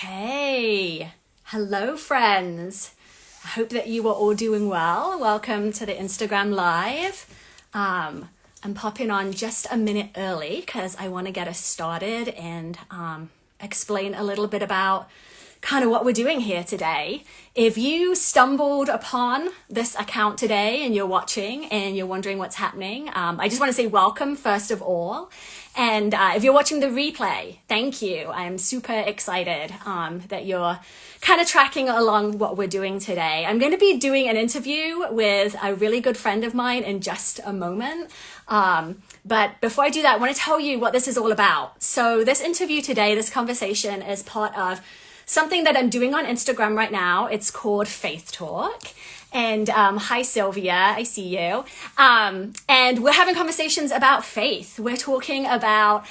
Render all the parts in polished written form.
Hey, hello friends. I hope that you are all doing well. Welcome to the Instagram Live. I'm popping on just a minute early because I want to get us started and explain a little bit about kind of what we're doing here today. If you stumbled upon this account today and you're watching and you're wondering what's happening, I just want to say welcome first of all. And if you're watching the replay, thank you. I'm super excited that you're kind of tracking along what we're doing today. I'm going to be doing an interview with a really good friend of mine in just a moment. But before I do that, I want to tell you what this is all about. So this interview today, this conversation is part of something that I'm doing on Instagram right now. It's called Faith Talk. And hi, Sylvia, I see you. And we're having conversations about faith. We're talking about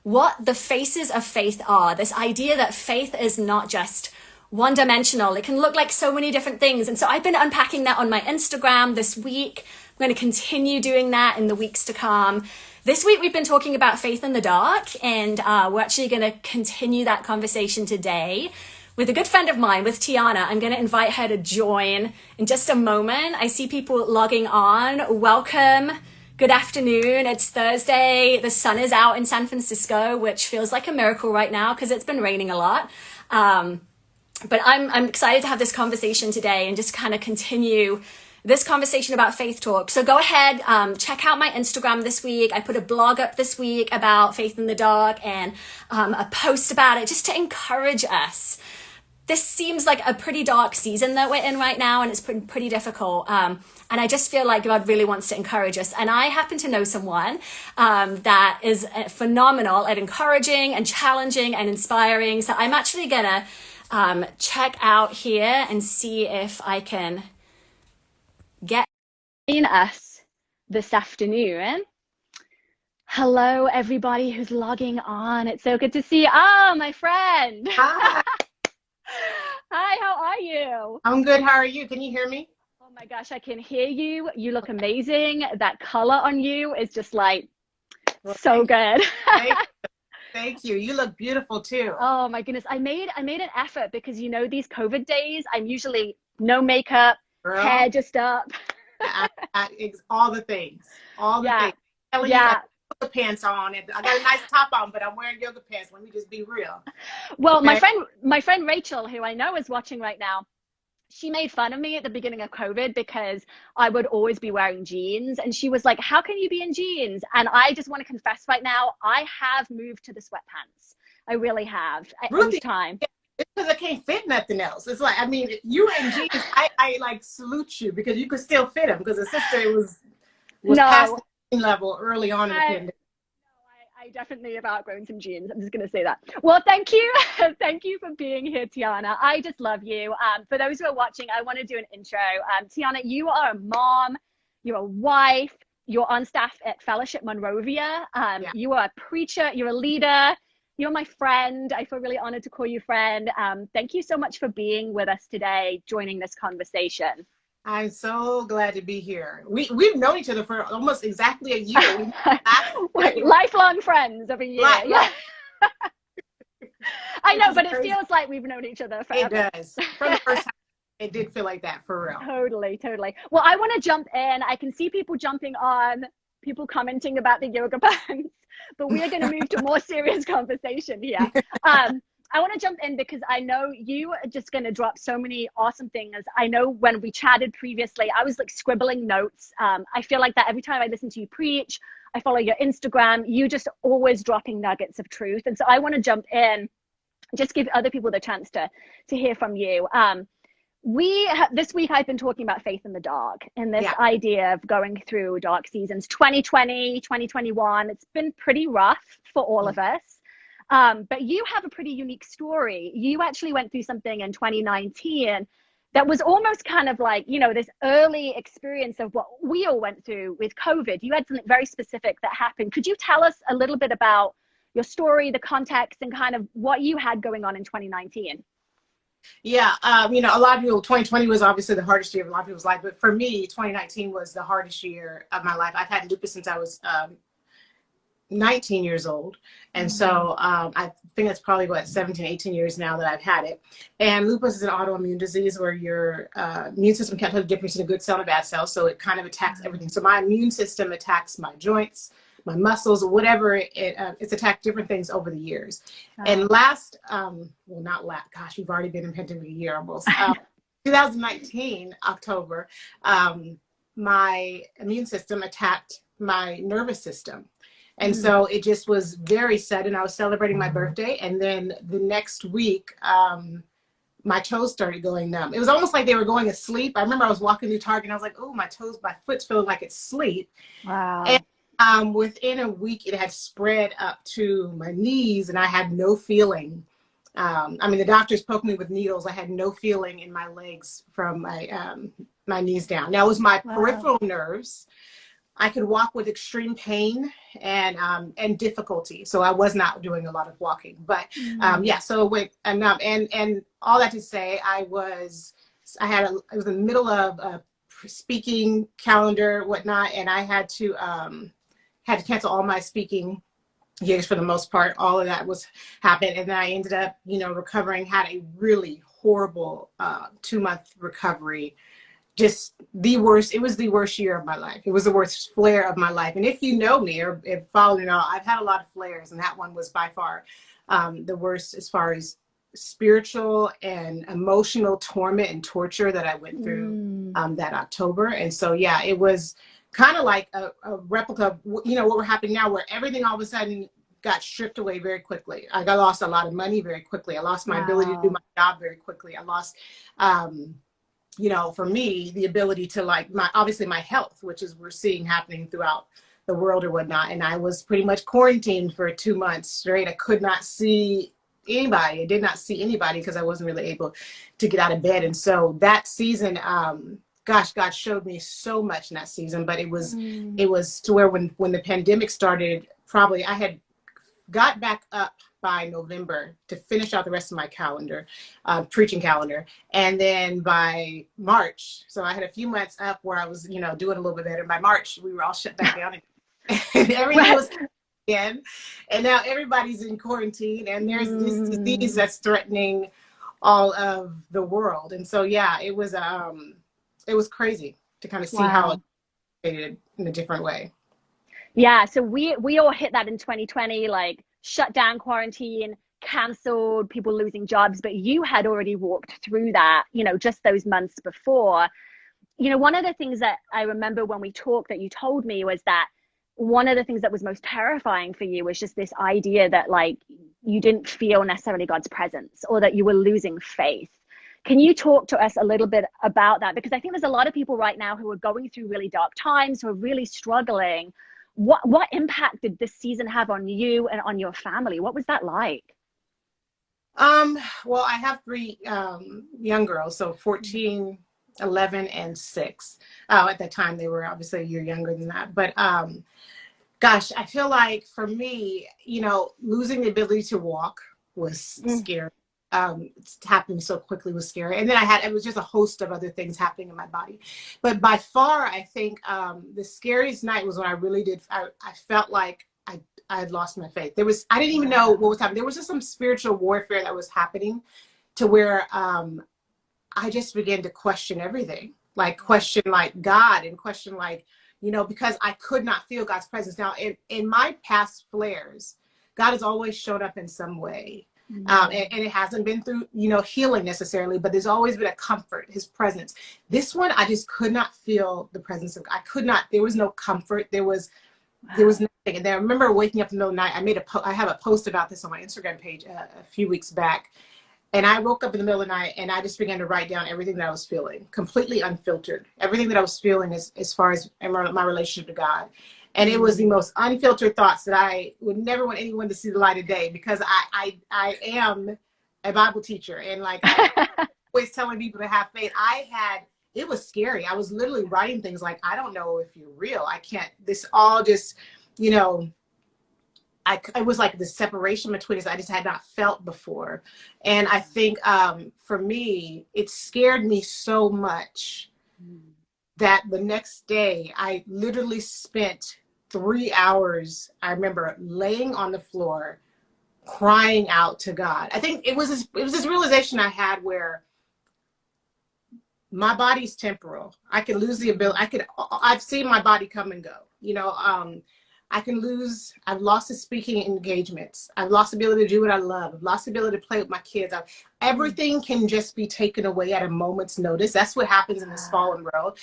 what the faces of faith are. This idea that faith is not just one-dimensional. It can look like so many different things. And so I've been unpacking that on my Instagram this week. I'm going to continue doing that in the weeks to come. This week, we've been talking about faith in the dark, and we're actually going to continue that conversation today with a good friend of mine, with Tiana. I'm going to invite her to join in just a moment. I see people logging on. Welcome. Good afternoon. It's Thursday. The sun is out in San Francisco, which feels like a miracle right now because it's been raining a lot. But I'm excited to have this conversation today and just kind of continue this conversation about Faith Talk. So go ahead, check out my Instagram this week. I put a blog up this week about faith in the dark and a post about it just to encourage us. This seems like a pretty dark season that we're in right now, and it's pretty difficult. And I just feel like God really wants to encourage us. And I happen to know someone that is phenomenal at encouraging and challenging and inspiring. So I'm actually gonna check out here and see if I can get in us this afternoon. Hello, everybody who's logging on. It's so good to see you. Oh, my friend. Hi. Hi, how are you? I'm good. How are you? Can you hear me? Oh my gosh, I can hear you. You look amazing. That color on you is just like so good. Thank you. You look beautiful too. Oh my goodness. I made an effort because these COVID days, I'm usually no makeup, Girl, hair just up. it's all the things. All the things. Telling you, Yeah. I put the pants on. And I got a nice top on, but I'm wearing yoga pants. Let me just be real. Well, Okay? my friend Rachel, who I know is watching right now, she made fun of me at the beginning of COVID because I would always be wearing jeans. And she was like, how can you be in jeans? And I just want to confess right now, I have moved to the sweatpants. I really have. Ruthie, It's time. it's because I can't fit nothing else. It's like, I mean, you were in jeans. I like salute you because you could still fit them because the sister was past the level early on in the pandemic. I definitely have outgrown some jeans. I'm just going to say that. Well, thank you. Thank you for being here, Tiana. I just love you. For those who are watching, I want to do an intro. Tiana, you are a mom, you're a wife, you're on staff at Fellowship Monrovia. You are a preacher, you're a leader, you're my friend. I feel really honored to call you friend. Thank you so much for being with us today, joining this conversation. I'm so glad to be here. We've known each other for almost exactly a year. Lifelong friends of a year. Yeah. I know, but it feels like we've known each other forever. It does. From the first time, it did feel like that for real. Totally. Well, I want to jump in. I can see people jumping on, people commenting about the yoga pants, but we are going to move to more serious conversation here. I want to jump in because I know you are just going to drop so many awesome things. I know when we chatted previously, I was like scribbling notes. I feel like that every time I listen to you preach, I follow your Instagram, you just always dropping nuggets of truth. And so I want to jump in, just give other people the chance to hear from you. This week I've been talking about faith in the dark and this idea of going through dark seasons, 2020, 2021. It's been pretty rough for all of us. But you have a pretty unique story. You actually went through something in 2019 that was almost kind of like, this early experience of what we all went through with COVID. You had something very specific that happened. Could you tell us a little bit about your story, the context, and kind of what you had going on in 2019? Yeah, a lot of people, 2020 was obviously the hardest year of a lot of people's life. But for me, 2019 was the hardest year of my life. I've had lupus since I was 19 years old. And so I think that's probably what, 17, 18 years now that I've had it. And lupus is an autoimmune disease where your immune system can't tell the difference between a good cell and a bad cell. So it kind of attacks everything. So my immune system attacks my joints, my muscles, whatever. It's attacked different things over the years. And last, well, not last, gosh, we've already been in pandemic a year almost. 2019, October, my immune system attacked my nervous system. And so it just was very sudden. I was celebrating my birthday, and then the next week, my toes started going numb. It was almost like they were going asleep. I remember I was walking through Target, and I was like, oh, my toes, my foot's feeling like it's asleep. Wow. And within a week, it had spread up to my knees, and I had no feeling. I mean, the doctors poked me with needles. I had no feeling in my legs from my knees down. Now, it was my peripheral nerves. I could walk with extreme pain and difficulty. So I was not doing a lot of walking, but yeah, so it went and all that to say, it was in the middle of a speaking calendar, whatnot. And I had to cancel all my speaking gigs for the most part. All of that was happened. And then I ended up, recovering, had a really horrible 2-month recovery. Just the worst. It was the worst year of my life. It was the worst flare of my life. And if you know me or if following all, I've had a lot of flares, and that one was by far the worst as far as spiritual and emotional torment and torture that I went through that October. And so, yeah, it was kind of like a replica of, what we're happening now, where everything all of a sudden got stripped away very quickly. I lost a lot of money very quickly. I lost my ability to do my job very quickly. I lost, for me, the ability to obviously my health, which is we're seeing happening throughout the world or whatnot. And I was pretty much quarantined for 2 months straight. I could not see anybody. I did not see anybody because I wasn't really able to get out of bed. And so that season, gosh, God showed me so much in that season, but it was to where when the pandemic started, probably I had got back up by November to finish out the rest of my calendar, preaching calendar. And then by March, so I had a few months up where I was, doing a little bit better. By March, we were all shut back down and everything was again. And now everybody's in quarantine, and there's this disease that's threatening all of the world. And so, yeah, it was crazy to kind of see how it operated in a different way. Yeah, so we all hit that in 2020, like shut down, quarantine, canceled, people losing jobs, but you had already walked through that, just those months before. One of the things that I remember when we talked that you told me was that one of the things that was most terrifying for you was just this idea that you didn't feel necessarily God's presence, or that you were losing faith. Can you talk to us a little bit about that? Because I think there's a lot of people right now who are going through really dark times, who are really struggling. What impact did this season have on you and on your family? What was that like? Well, I have 3 young girls, so 14, 11, and 6. At that time, they were obviously a year younger than that. But gosh, I feel like for me, losing the ability to walk was scary. It's happening so quickly was scary. And then it was just a host of other things happening in my body. But by far, I think the scariest night was when I really did, I felt like I had lost my faith. I didn't even know what was happening. There was just some spiritual warfare that was happening to where I just began to question everything, question God, and question because I could not feel God's presence. Now, in my past flares, God has always showed up in some way. And it hasn't been through, healing necessarily, but there's always been a comfort, his presence. This one, I just could not feel the presence of God. I could not, there was no comfort. There was nothing. And then I remember waking up in the middle of the night. I have a post about this on my Instagram page a few weeks back. And I woke up in the middle of the night and I just began to write down everything that I was feeling, completely unfiltered. Everything that I was feeling as far as my relationship to God. And it was the most unfiltered thoughts that I would never want anyone to see the light of day, because I am a Bible teacher. And I always telling people to have faith. It was scary. I was literally writing things like, I don't know if you're real. I can't, this all just, it was like the separation between us I just had not felt before. And I think for me, it scared me so much that the next day I literally spent 3 hours, I remember laying on the floor, crying out to God. I think it was this realization I had where my body's temporal. I can lose the ability. I've seen my body come and go. I've lost the speaking engagements. I've lost the ability to do what I love. I've lost the ability to play with my kids. Everything can just be taken away at a moment's notice. That's what happens in this fallen world.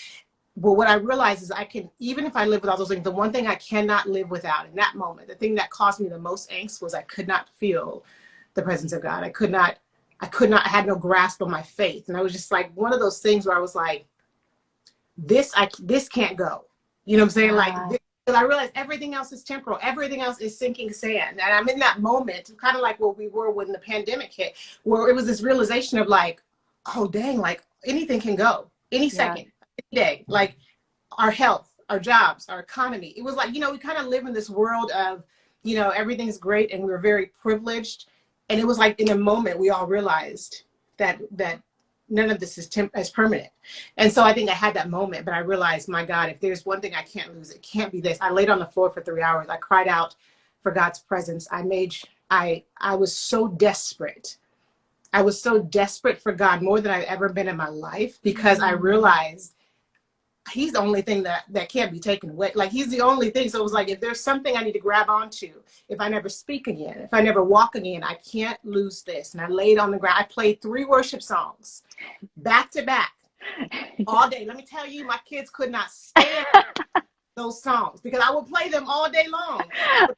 But what I realized is even if I live with all those things, the one thing I cannot live without in that moment, the thing that caused me the most angst was I could not feel the presence of God. I had no grasp of my faith. And I was just like, one of those things where I was like, this can't go. You know what I'm saying? Because I realized everything else is temporal. Everything else is sinking sand. And I'm in that moment, kind of like where we were when the pandemic hit, where it was this realization of like, oh, dang, like anything can go any second, any day. Like our health, our jobs, our economy. It was like, we kind of live in this world of, everything's great and we're very privileged. And it was like in a moment, we all realized that none of this is permanent. And so I think I had that moment, but I realized, my God, if there's one thing I can't lose, it can't be this. I laid on the floor for 3 hours. I cried out for God's presence. I was so desperate. I was so desperate for God, more than I've ever been in my life, because I realized he's the only thing that can't be taken away. Like he's the only thing. So it was like, if there's something I need to grab onto, if I never speak again, if I never walk again, I can't lose this. And I laid on the ground. I played 3 worship songs back to back all day. Let me tell you, my kids could not stand those songs because I would play them all day long.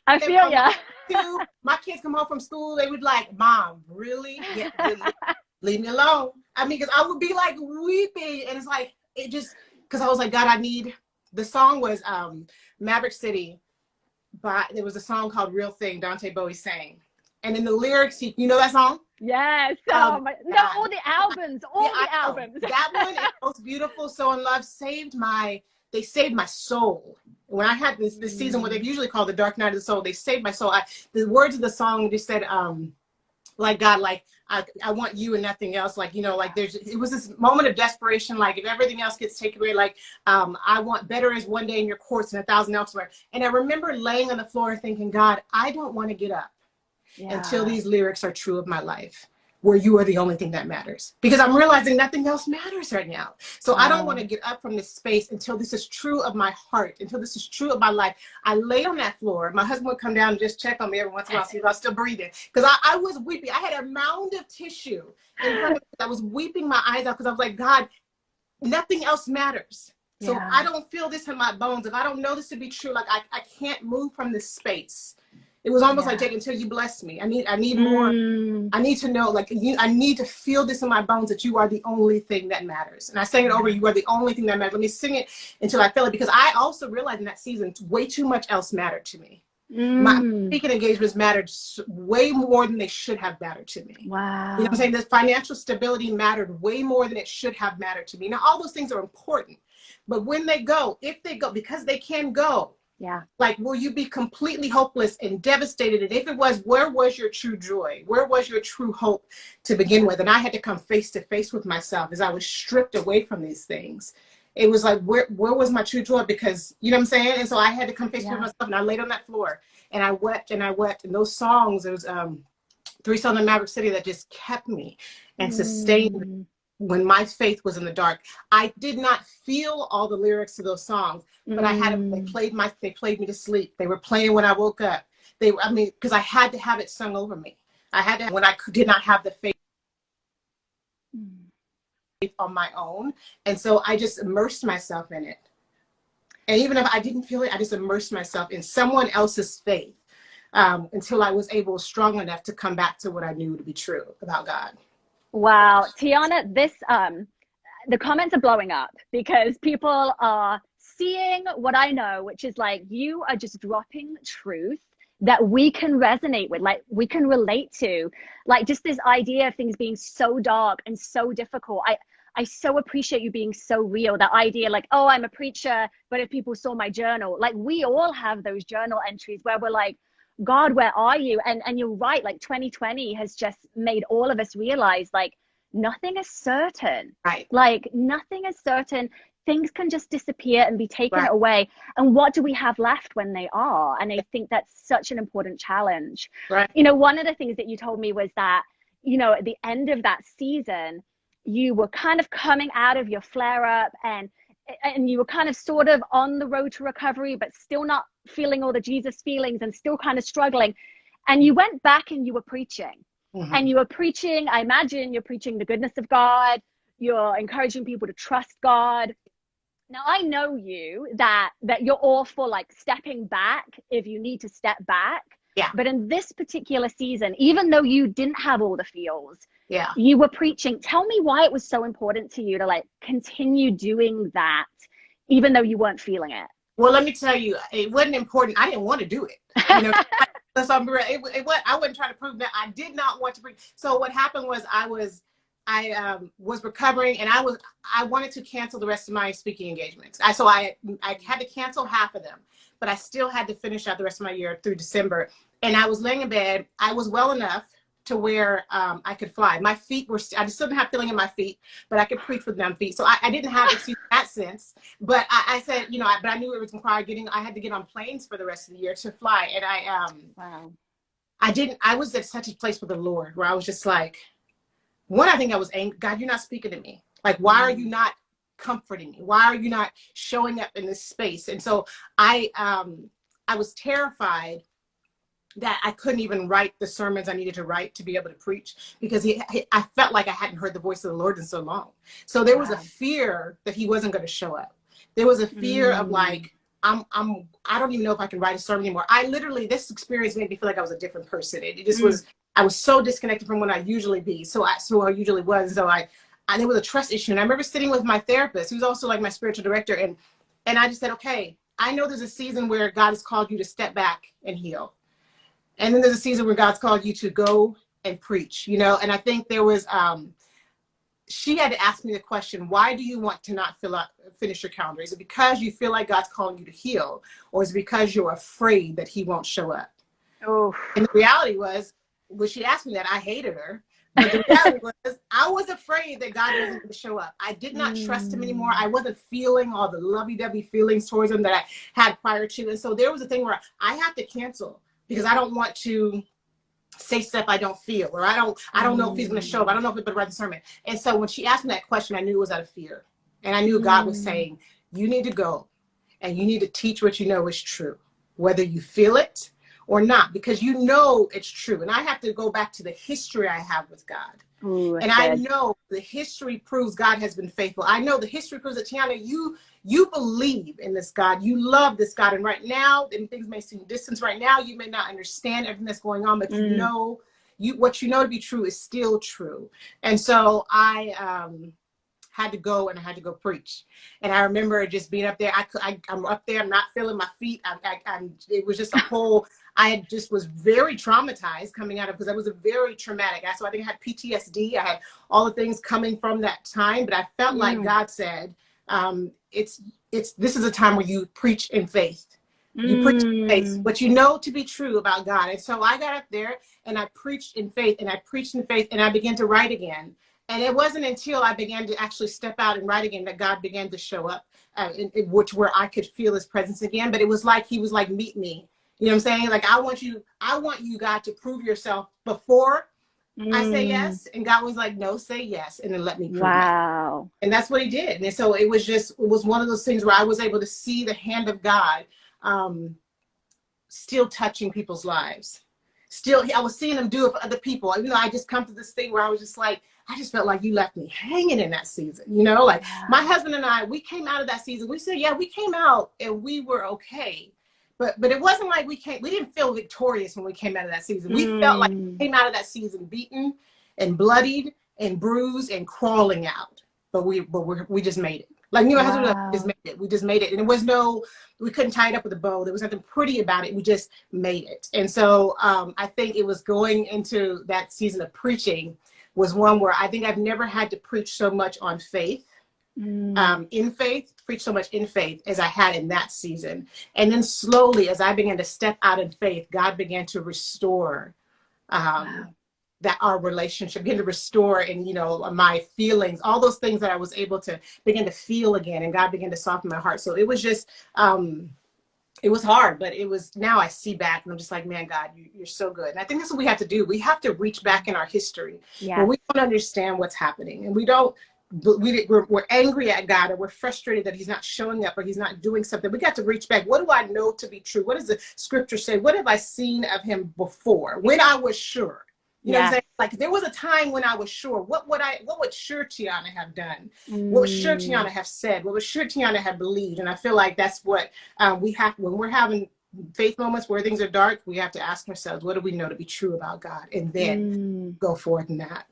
I feel ya. My kids come home from school, they would like, Mom, really? Yeah, really? Leave me alone. I mean, because I would be like weeping, and it's like, because I was like, God, the song was Maverick City, but there was a song called Real Thing, Dante Bowie sang. And in the lyrics, you know that song? Yes. All the albums, albums. That one is most beautiful. So in Love they saved my soul. When I had this season, what they usually call the dark night of the soul, they saved my soul. The words of the song just said, like, God, like, I want you and nothing else. Like, like it was this moment of desperation. Like if everything else gets taken away, like, I want better is one day in your courts and 1,000 elsewhere. And I remember laying on the floor thinking, God, I don't want to get up until these lyrics are true of my life, where you are the only thing that matters. Because I'm realizing nothing else matters right now. So I don't want to get up from this space until this is true of my heart, until this is true of my life. I laid on that floor. My husband would come down and just check on me every once in a while, see if I was still breathing. Because I was weeping. I had a mound of tissue in front of me. I was weeping my eyes out because I was like, God, nothing else matters. So if I don't feel this in my bones, if I don't know this to be true, like I can't move from this space. It was almost like, Jake, until you bless me. I need more. I need to know, like, I need to feel this in my bones that you are the only thing that matters. And I sang it over, you are the only thing that matters. Let me sing it until I feel it, because I also realized in that season, way too much else mattered to me. My speaking engagements mattered way more than they should have mattered to me. Wow. You know what I'm saying? The financial stability mattered way more than it should have mattered to me. Now, all those things are important. But when they go, if they go, because they can go, like, will you be completely hopeless and devastated? And if it was, where was your true joy? Where was your true hope to begin with? And I had to come face to face with myself as I was stripped away from these things. It was like, where was my true joy? Because, you know what I'm saying? And so I had to come face with myself, and I laid on that floor and I wept and I wept. And those songs, there was 3 songs in Maverick City that just kept me and sustained me. When my faith was in the dark, I did not feel all the lyrics to those songs, but I had them. They played me to sleep. They were playing when I woke up. Because I had to have it sung over me. I had to, when I did not have the faith on my own. And so I just immersed myself in it. And even if I didn't feel it, I just immersed myself in someone else's faith until I was strong enough to come back to what I knew to be true about God. Wow, Tiana, the comments are blowing up because people are seeing what I know, which is like, you are just dropping truth that we can resonate with, like we can relate to, like just this idea of things being so dark and so difficult. I so appreciate you being so real. That idea, like, oh, I'm a preacher, but if people saw my journal, like we all have those journal entries where we're like, God, where are you? And you're right, like 2020 has just made all of us realize, like, nothing is certain. Right. Like nothing is certain. things can just disappear and be taken Right. away. And what do we have left when they are? And I think that's such an important challenge. Right. You know, one of the things that you told me was that, you know, at the end of that season, you were kind of coming out of your flare up, and you were kind of sort of on the road to recovery, but still not feeling all the Jesus feelings and still kind of struggling. And you went back and you were preaching. Mm-hmm. And you were preaching, I imagine you're preaching the goodness of God. You're encouraging people to trust God. Now, I know you that you're all for like stepping back if you need to step back. Yeah. But in this particular season, even though you didn't have all the feels, Yeah. you were preaching. Tell me why it was so important to you to like continue doing that, even though you weren't feeling it. Well, let me tell you, it wasn't important. I didn't want to do it. You know, I wasn't trying to prove that I did not want to preach. So what happened was I was recovering, and I wanted to cancel the rest of my speaking engagements. So I had to cancel half of them, but I still had to finish out the rest of my year through December. And I was laying in bed. I was well enough to where I could fly. My feet were, I just didn't have feeling in my feet, but I could preach with numb feet. So I didn't have excuse in that sense. But I said, you know, but I knew it was required I had to get on planes for the rest of the year to fly. And Wow. I was at such a place with the Lord where I was just like, one, I think I was angry. God, you're not speaking to me. Like, why are you not comforting me? Why are you not showing up in this space? And so I was terrified that I couldn't even write the sermons I needed to write to be able to preach, because I felt like I hadn't heard the voice of the Lord in so long. So there was a fear that he wasn't going to show up. There was a fear of like, I don't even know if I can write a sermon anymore. This experience made me feel like I was a different person. It just was, I was so disconnected from what I usually be. So I usually was. So there was a trust issue. And I remember sitting with my therapist, who's also like my spiritual director. And I just said, okay, I know there's a season where God has called you to step back and heal. And then there's a season where God's called you to go and preach, you know? And I think there was, she had to ask me the question, why do you want to not finish your calendar? Is it because you feel like God's calling you to heal? Or is it because you're afraid that he won't show up? Oh. And the reality was, when she asked me that, I hated her. But the reality was, I was afraid that God wasn't going to show up. I did not trust him anymore. I wasn't feeling all the lovey-dovey feelings towards him that I had prior to. And so there was a thing where I have to cancel, because I don't want to say stuff I don't feel, or I don't know if he's going to show up. I don't know if he's going to write the sermon. And so when she asked me that question, I knew it was out of fear. And I knew God was saying, you need to go and you need to teach what you know is true, whether you feel it or not, because you know it's true. And I have to go back to the history I have with God. Ooh, and I know the history proves God has been faithful. I know the history proves that, Tiana, you believe in this God. You love this God. And right now, and things may seem distant right now, you may not understand everything that's going on, but you know, what you know to be true is still true. And so I had to go, and I had to go preach. And I remember just being up there. I'm up there, I'm not feeling my feet. It was just a whole, I just was very traumatized coming out of, because I was a very traumatic. So I think I had PTSD. I had all the things coming from that time, but I felt like God said, this is a time where you preach in faith. You preach in faith, what you know to be true about God. And so I got up there and I preached in faith, and I preached in faith, and I began to write again. And it wasn't until I began to actually step out and write again that God began to show up, where I could feel his presence again. But it was like he was like, meet me. You know what I'm saying? Like, I want you, God, to prove yourself before I say yes. And God was like, no, say yes, and then let me prove it. And that's what he did. And so it was one of those things where I was able to see the hand of God still touching people's lives. Still, I was seeing him do it for other people. You know, I just come to this thing where I was just like, I just felt like you left me hanging in that season. You know, like my husband and I, we came out of that season. We said, yeah, we came out and we were okay. But it wasn't like we didn't feel victorious when we came out of that season. We felt like we came out of that season beaten and bloodied and bruised and crawling out. But we just made it. Like, you know, my husband just made it. We just made it. And we couldn't tie it up with a bow. There was nothing pretty about it. We just made it. And so I think it was going into that season of preaching was one where I think I've never had to preach so much on faith. In faith, preach so much in faith as I had in that season. And then slowly, as I began to step out in faith, God began to restore that our relationship, begin to restore, and my feelings, all those things that I was able to begin to feel again, and God began to soften my heart. So it was just it was hard, but it was, now I see back and I'm just like, man, God, you're so good. And I think that's what we have to do. We have to reach back in our history when we don't understand what's happening, and we're angry at God, or we're frustrated that he's not showing up or he's not doing something. We got to reach back. What do I know to be true? What does the scripture say? What have I seen of him before when I was sure? You know what I'm saying? Like, there was a time when I was sure. What would sure Tiana have done? What would sure Tiana have said? What would sure Tiana have believed? And I feel like that's what we have, when we're having faith moments where things are dark, we have to ask ourselves, what do we know to be true about God? And then go forward in that.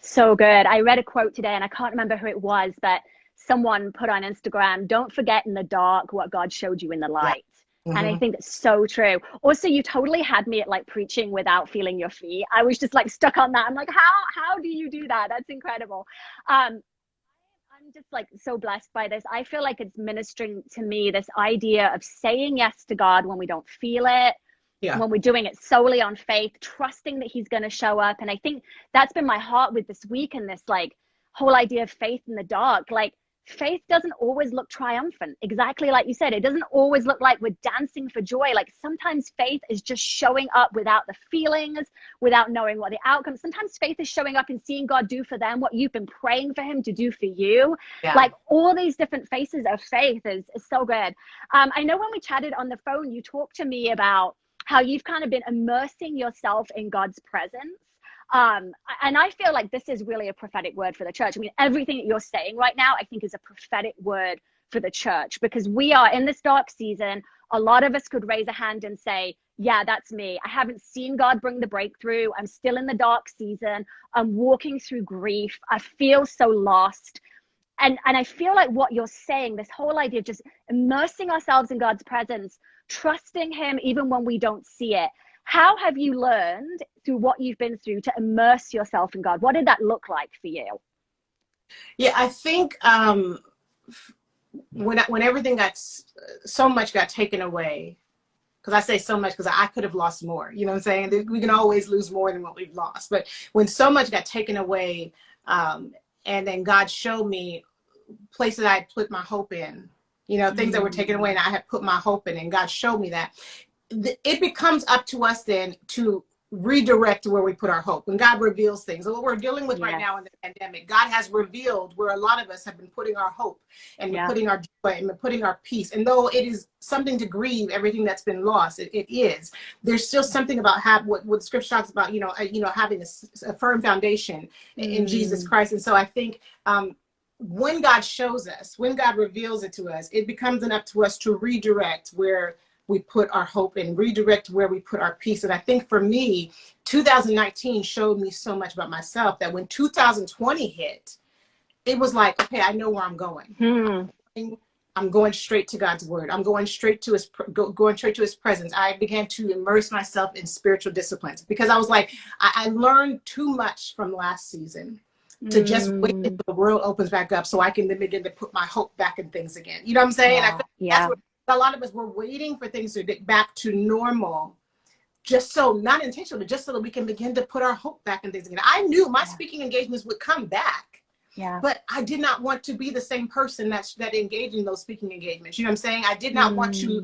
So good. I read a quote today, and I can't remember who it was, but someone put on Instagram, don't forget in the dark what God showed you in the light. And I think that's so true. Also, you totally had me at like preaching without feeling your feet. I was just like stuck on that. I'm like, how do you do that? That's incredible. I'm just like so blessed by this. I feel like it's ministering to me, this idea of saying yes to God when we don't feel it. When we're doing it solely on faith, trusting that he's going to show up. And I think that's been my heart with this week, and this like whole idea of faith in the dark. Like, faith doesn't always look triumphant. Exactly like you said, it doesn't always look like we're dancing for joy. Like, sometimes faith is just showing up without the feelings, without knowing what the outcome. Sometimes faith is showing up and seeing God do for them what you've been praying for him to do for you. Like, all these different faces of faith is so good. I know when we chatted on the phone, you talked to me about how you've kind of been immersing yourself in God's presence. And I feel like this is really a prophetic word for the church. I mean, everything that you're saying right now, I think, is a prophetic word for the church, because we are in this dark season. A lot of us could raise a hand and say, yeah, that's me. I haven't seen God bring the breakthrough. I'm still in the dark season. I'm walking through grief. I feel so lost. And I feel like what you're saying, this whole idea of just immersing ourselves in God's presence, trusting him even when we don't see it. How have you learned through what you've been through to immerse yourself in God? What did that look like for you? Yeah, I think when everything so much got taken away, because I say so much because I could have lost more, you know what I'm saying? We can always lose more than what we've lost. But when so much got taken away, and then God showed me places I had put my hope in, things that were taken away and I had put my hope in, and God showed me that. It becomes up to us then to redirect where we put our hope. When God reveals things, what we're dealing with right now in the pandemic, God has revealed where a lot of us have been putting our hope and putting our joy and putting our peace. And though it is something to grieve everything that's been lost, it is. There's still something about what the scripture talks about, having a firm foundation in Jesus Christ. And so I think when God shows us, when God reveals it to us, it becomes up to us to redirect where we put our hope and redirect where we put our peace. And I think for me, 2019 showed me so much about myself that when 2020 hit, it was like, okay, I know where I'm going. I'm going straight to God's word. I'm going straight to his presence. I began to immerse myself in spiritual disciplines, because I was like, I learned too much from last season to just wait until the world opens back up so I can then begin to put my hope back in things again. You know what I'm saying? I feel like that's what a lot of us were waiting for things to get back to normal, just so, not intentionally, just so that we can begin to put our hope back in things again. I knew my speaking engagements would come back, but I did not want to be the same person that engaged in those speaking engagements. You know what I'm saying? I did not want to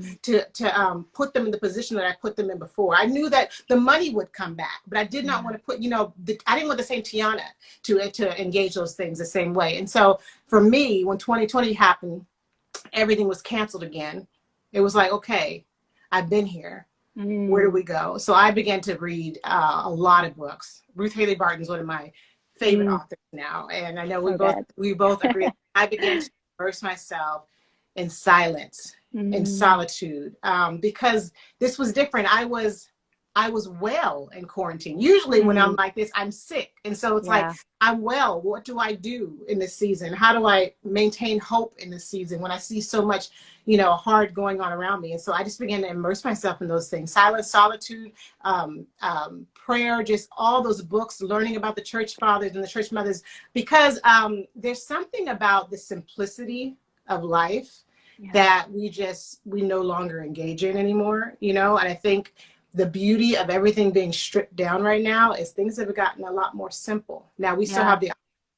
put them in the position that I put them in before. I knew that the money would come back, but I did not want to put, I didn't want the same Tiana to engage those things the same way. And so for me, when 2020 happened, everything was canceled again. It was like, okay, I've been here. Where do we go? So I began to read a lot of books. Ruth Haley Barton is one of my favorite authors now, and I know we both agree. I began to immerse myself in silence, in solitude, because this was different. I was well in quarantine. Usually when I'm like this, I'm sick. And so it's like, I'm well. What do I do in this season? How do I maintain hope in this season when I see so much, hard going on around me? And so I just began to immerse myself in those things. Silence, solitude, prayer, just all those books, learning about the church fathers and the church mothers, because there's something about the simplicity of life that we no longer engage in anymore, and I think the beauty of everything being stripped down right now is things have gotten a lot more simple. Now we still have the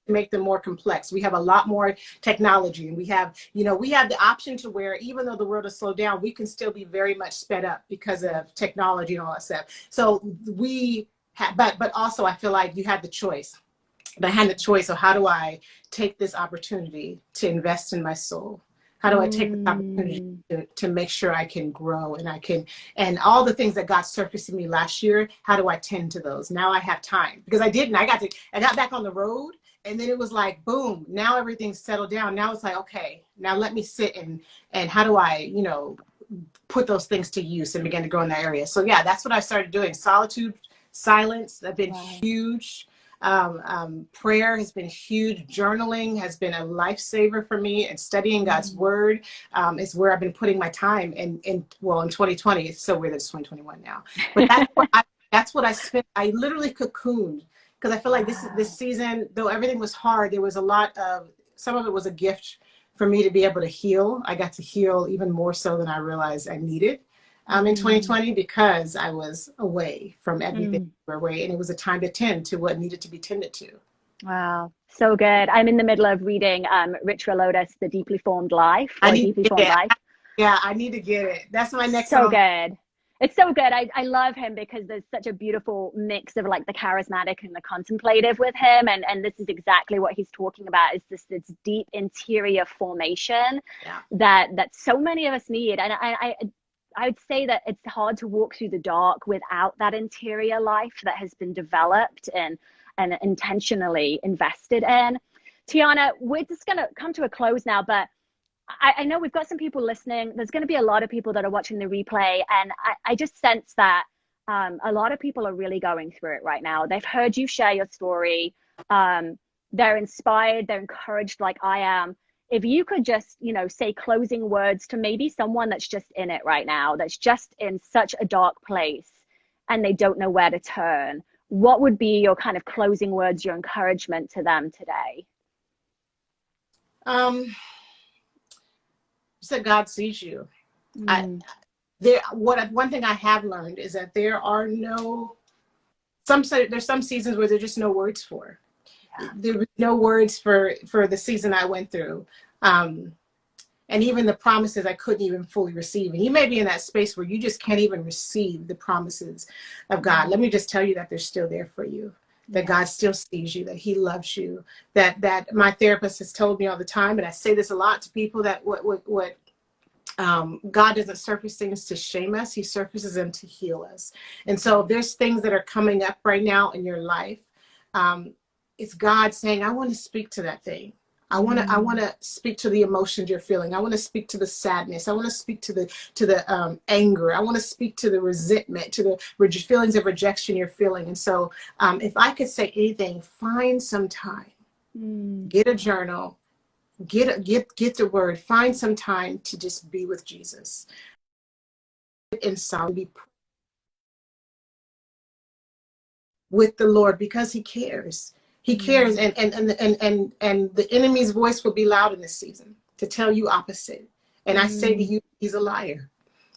make them more complex. We have a lot more technology, and we have the option to where even though the world is slowed down, we can still be very much sped up because of technology and all that stuff. So we have, but also I feel like you had the choice. But I had the choice of how do I take this opportunity to invest in my soul? How do I take this opportunity to make sure I can grow and all the things that God surfaced in me last year, how do I tend to those? Now I have time because I didn't. I got back on the road, and then it was like, boom, now everything's settled down. Now it's like, okay, now let me sit and how do I, put those things to use and begin to grow in that area. So yeah, that's what I started doing. Solitude, silence have been huge. Prayer has been huge. Journaling has been a lifesaver for me, and studying God's word is where I've been putting my time. In 2020, it's so weird that it's 2021 now, but that's what I spent. I literally cocooned because I feel like this season, though everything was hard, there was some of it was a gift for me to be able to heal. I got to heal even more so than I realized I needed. In 2020 because I was away from everything, away, and it was a time to tend to what needed to be tended to. Wow, so good. I'm in the middle of reading Rich Lotus, The Deeply Formed Life, or Deeply Formed Life. Yeah, I need to get it. That's my next So good. It's so good. I love him because there's such a beautiful mix of like the charismatic and the contemplative with him. And this is exactly what he's talking about, is this deep interior formation that so many of us need. And I would say that it's hard to walk through the dark without that interior life that has been developed and intentionally invested in. Tiana, we're just going to come to a close now, but I know we've got some people listening. There's going to be a lot of people that are watching the replay. And I just sense that a lot of people are really going through it right now. They've heard you share your story. They're inspired. They're encouraged like I am. If you could just, say closing words to maybe someone that's just in it right now, that's just in such a dark place and they don't know where to turn, what would be your kind of closing words, your encouragement to them today? So God sees you. One thing I have learned is that there's some seasons where there's just no words for. There were no words for the season I went through. And even the promises I couldn't even fully receive. And you may be in that space where you just can't even receive the promises of God. Let me just tell you that they're still there for you, that God still sees you, that he loves you, that my therapist has told me all the time. And I say this a lot to people, that God doesn't surface things to shame us. He surfaces them to heal us. And so if there's things that are coming up right now in your life, it's God saying, I want to speak to that thing. I want to speak to the emotions you're feeling. I want to speak to the sadness. I want to speak to the anger. I want to speak to the resentment, to the feelings of rejection you're feeling. And so if I could say anything, find some time, get a journal, get the word, find some time to just be with Jesus. In solitude with the Lord, because he cares. He cares, and the enemy's voice will be loud in this season to tell you opposite. And I say to you, he's a liar.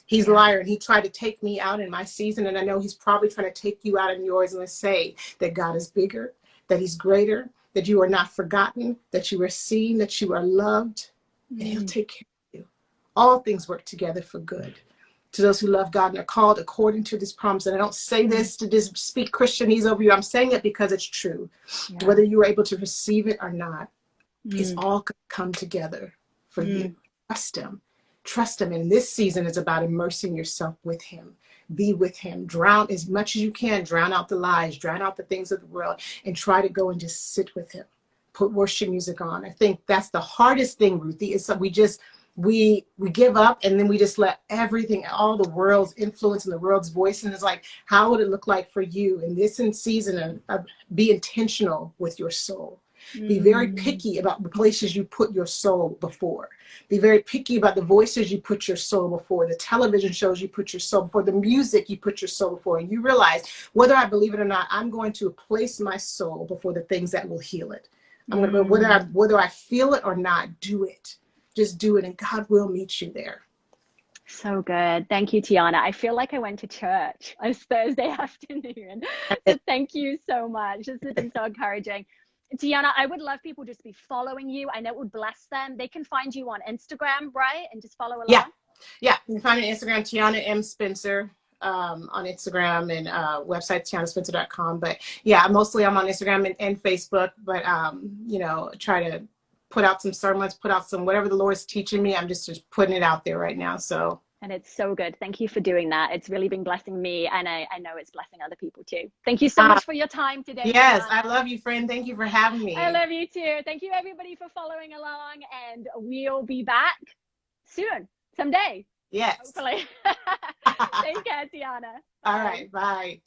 He's a liar, and he tried to take me out in my season, and I know he's probably trying to take you out in yours. And let's say that God is bigger, that he's greater, that you are not forgotten, that you are seen, that you are loved, and he'll take care of you. All things work together for good to those who love God and are called according to this promise. And I don't say this to just speak Christianese over you. I'm saying it because it's true. Yeah. Whether you were able to receive it or not, it's all come together for you. Trust him. Trust him. And this season is about immersing yourself with him. Be with him. Drown as much as you can. Drown out the lies. Drown out the things of the world. And try to go and just sit with him. Put worship music on. I think that's the hardest thing, Ruthie, is we give up, and then we just let everything, all the world's influence and the world's voice. And it's like, how would it look like for you in this season of be intentional with your soul? Be very picky about the places you put your soul before. Be very picky about the voices you put your soul before, the television shows you put your soul before, the music you put your soul before. And you realize, whether I believe it or not, I'm going to place my soul before the things that will heal it. I'm going to, whether I feel it or not, do it. Just do it, and God will meet you there. So good. Thank you, Tiana. I feel like I went to church on Thursday afternoon. So thank you so much. This has been so encouraging. Tiana, I would love people just be following you. I know it would bless them. They can find you on Instagram, right? And just follow Yeah. along. Yeah. You can find me on Instagram, Tiana M. Spencer, on Instagram, and website, tianaspencer.com. But yeah, mostly I'm on Instagram and Facebook, but, you know, try to put out some sermons, put out some, whatever the Lord's teaching me. I'm just putting it out there right now. So. And it's so good. Thank you for doing that. It's really been blessing me, and I know it's blessing other people too. Thank you so much for your time today, Yes, Tiana. I love you, friend. Thank you for having me. I love you too. Thank you, everybody, for following along, and we'll be back soon, someday. Yes. Hopefully. Take care, Tiana. All right. Bye.